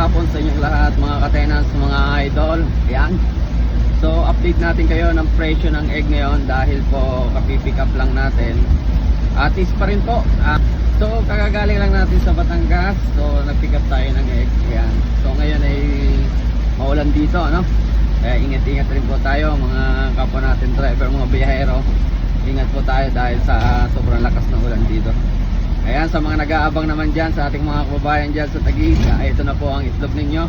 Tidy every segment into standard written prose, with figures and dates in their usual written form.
hapon sa inyong lahat mga ka-tenants, mga idol. Ayan. So update natin kayo ng presyo ng egg ngayon dahil po kapipick up lang natin. Atis pa rin po. So kakagaling lang natin sa Batangas. So nag-pick up tayo ng egg. Ayan. So ngayon ay maulan dito, no? Kaya ingat-ingat rin po tayo mga kapwa natin driver, mga biyahero. Ingat po tayo dahil sa sobrang lakas ng ulan dito. Ayan, sa mga nag-aabang naman dyan, sa ating mga kababayan dyan sa Taguig, ito na po ang itlog ninyo.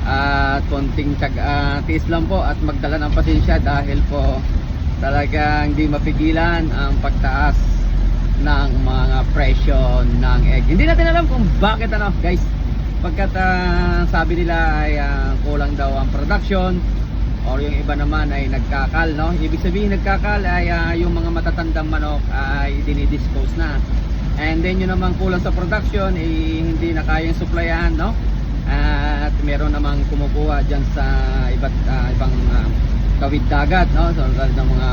At konting tiis lang po at magdala ng pasensya dahil po talagang hindi mapigilan ang pagtaas ng mga presyo ng egg. Hindi natin alam kung bakit, ano guys, pagkat sabi nila ay kulang daw ang production or yung iba naman ay nagkakal, no? Ibig sabihin nagkakal ay yung mga matatandang manok ay dinidispose na. And then yun naman kulang sa production, hindi na kayang supplyan, no? At meron namang kumukuha dyan sa ibang kawid dagat, no? So ng mga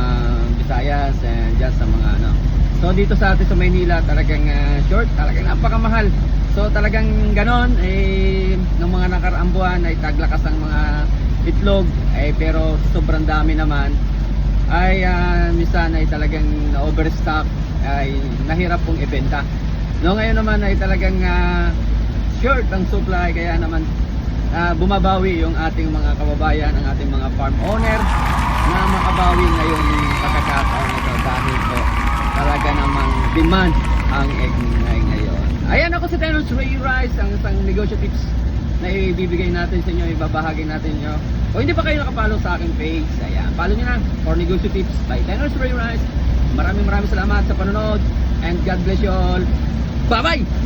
Visayas and dyan sa mga ano. So dito sa atin sa Maynila talagang short, talagang napakamahal. So talagang ganon, nung mga nakaraang buwan ay taglakas ang mga itlog, pero sobrang dami naman ay minsan ay talagang overstock, ay nahirap pong ibenta. No, ngayon naman ay talagang short ang supply, kaya naman bumabawi yung ating mga kababayan, ang ating mga farm owner na makabawi ngayong pagkakataon nito dahil po talaga namang demand ang egg ngayon. Ayan, ako si Tenants Ray Rice, ang isang negosyo tips na ibibigay natin sa inyo, ibabahagi natin nyo. O hindi pa kayo nakapollow sa aking page, ayan, follow nyo na for negosyo tips by Tenants Ray Rice. Maraming salamat sa panonood and God bless you all. Bye bye.